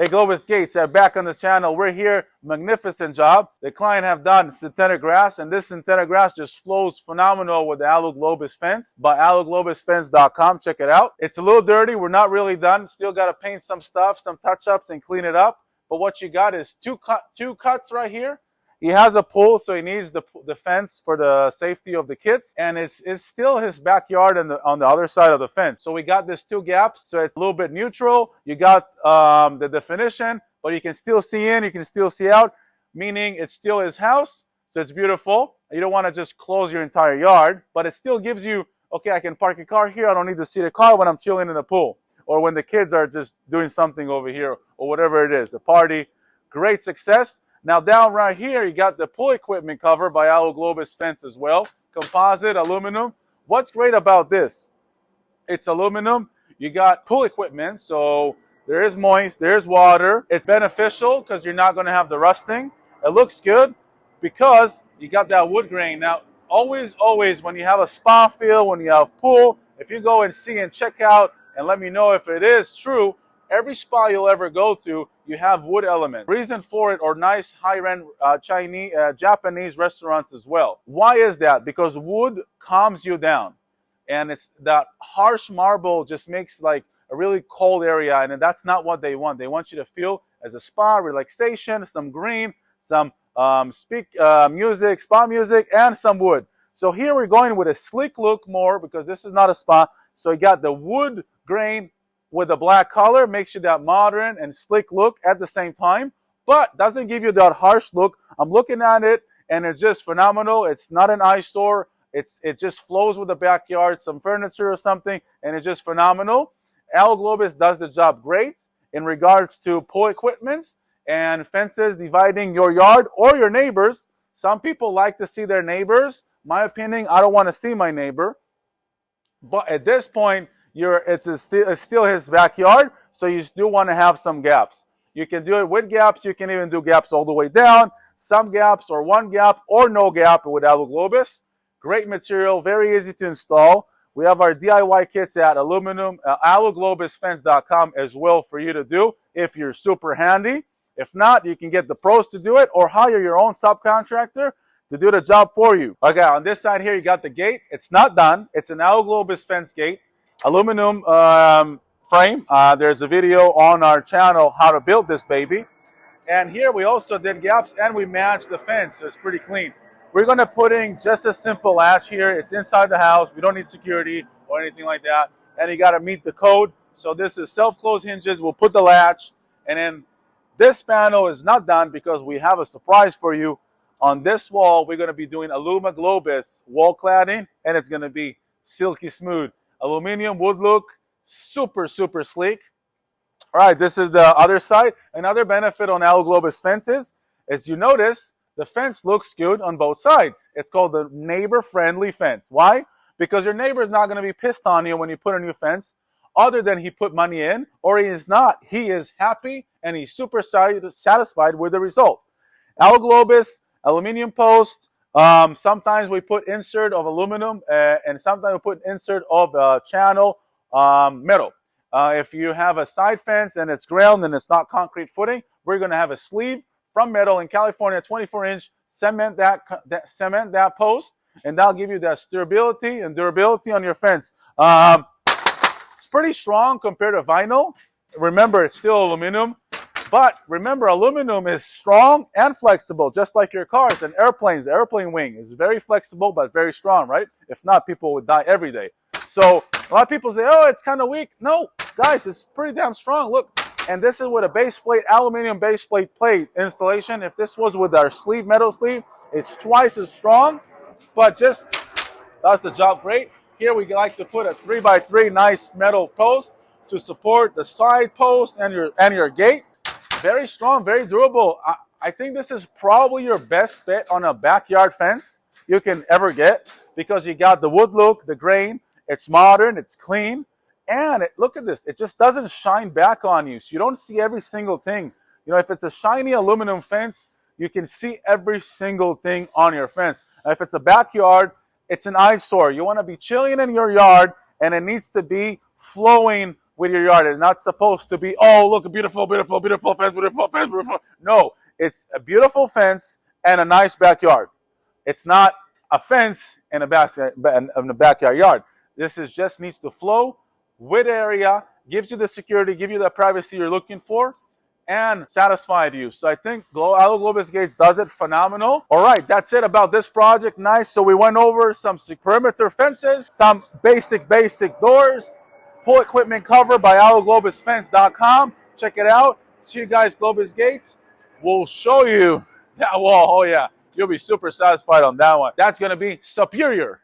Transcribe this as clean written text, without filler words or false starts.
Hey Globus Gates, back on the channel. We're here, magnificent job. The client have done synthetic grass, and this synthetic grass just flows phenomenal with the Aloe Globus fence by aloeglobusfence.com. Check it out. It's a little dirty. We're not really done. Still got to paint some stuff, some touch-ups, and clean it up. But what you got is two cuts right here. He has a pool, so he needs the fence for the safety of the kids. And it's still his backyard on the other side of the fence. So we got these two gaps, so it's a little bit neutral. You got the definition, but you can still see in, you can still see out, meaning it's still his house, so it's beautiful. You don't want to just close your entire yard, but it still gives you, okay, I can park a car here. I don't need to see the car when I'm chilling in the pool, or when the kids are just doing something over here, or whatever it is, a party. Great success. Now down right here, you got the pool equipment cover by Aloe Globus Fence as well. Composite, aluminum. What's great about this? It's aluminum. You got pool equipment, so there is moist, there's water. It's beneficial because you're not going to have the rusting. It looks good because you got that wood grain. Now, always, when you have a spa feel, when you have pool, if you go and see and check out and let me know if it is true, every spa you'll ever go to, you have wood elements. Reason for it, or nice high-end Japanese restaurants as well. Why is that? Because wood calms you down. And it's that harsh marble just makes like a really cold area, and that's not what they want. They want you to feel as a spa, relaxation, some green, some music, spa music, and some wood. So here we're going with a sleek look more because this is not a spa. So you got the wood grain with the black color, makes you that modern and slick look at the same time, but doesn't give you that harsh look. I'm looking at it and it's just phenomenal. It's not an eyesore. It just flows with the backyard, some furniture or something, and it's just phenomenal. Aloe Globus does the job great in regards to pool equipment and fences dividing your yard or your neighbors. Some people like to see their neighbors. My opinion, I don't want to see my neighbor. But at this point, it's still his backyard, so you do want to have some gaps. You can do it with gaps. You can even do gaps all the way down, some gaps or one gap or no gap with Aloe Globus. Great material, very easy to install. We have our DIY kits at aloeglobusfence.com as well for you to do if you're super handy. If not, you can get the pros to do it or hire your own subcontractor to do the job for you. Okay, on this side here, you got the gate. It's not done. It's an Aloe Globus fence gate. Aluminum frame. There's a video on our channel how to build this baby. And here we also did gaps and we matched the fence, so it's pretty clean. We're going to put in just a simple latch here. It's inside the house. We don't need security or anything like that. And you got to meet the code. So this is self-close hinges. We'll put the latch. And then this panel is not done because we have a surprise for you. On this wall, we're going to be doing Aloe Globus wall cladding, and it's going to be silky smooth. Aluminum wood look, super, super sleek. All right, this is the other side. Another benefit on Aloe Globus fences is you notice the fence looks good on both sides. It's called the neighbor-friendly fence. Why? Because your neighbor is not going to be pissed on you when you put a new fence, other than he put money in, or he is not. He is happy and he's super satisfied with the result. Aloe Globus, aluminum post. Sometimes we put insert of aluminum and sometimes we put insert of channel metal. If you have a side fence and it's ground and it's not concrete footing, we're going to have a sleeve from metal in California, 24-inch, cement that post, and that'll give you that stability and durability on your fence. It's pretty strong compared to vinyl. Remember, it's still aluminum. But remember, aluminum is strong and flexible, just like your cars and airplanes. The airplane wing is very flexible, but very strong, right? If not, people would die every day. So a lot of people say, oh, it's kind of weak. No, guys, it's pretty damn strong. Look, and this is with a base plate, aluminum base plate installation. If this was with our sleeve, metal sleeve, it's twice as strong, but just does the job great. Here we like to put a 3x3 nice metal post to support the side post and your gate. Very strong, very durable. I think this is probably your best bet on a backyard fence you can ever get because you got the wood look, the grain. It's modern, it's clean, and look at this. It just doesn't shine back on you. So you don't see every single thing. You know, if it's a shiny aluminum fence, you can see every single thing on your fence. And if it's a backyard, it's an eyesore. You want to be chilling in your yard, and it needs to be flowing with your yard. It's not supposed to be, oh, look, a beautiful, beautiful, beautiful fence, beautiful fence, beautiful. No, it's a beautiful fence and a nice backyard. It's not a fence and a backyard yard. This is just needs to flow with area, gives you the security, give you the privacy you're looking for, and satisfied you. So I think Alo Globus Gates does it phenomenal. All right, that's it about this project. Nice. So we went over some perimeter fences, some basic doors, pool equipment cover by aloglobusfence.com. Check it out. See you guys, Globus Gates. We'll show you that wall. Oh yeah, you'll be super satisfied on that one. That's going to be superior.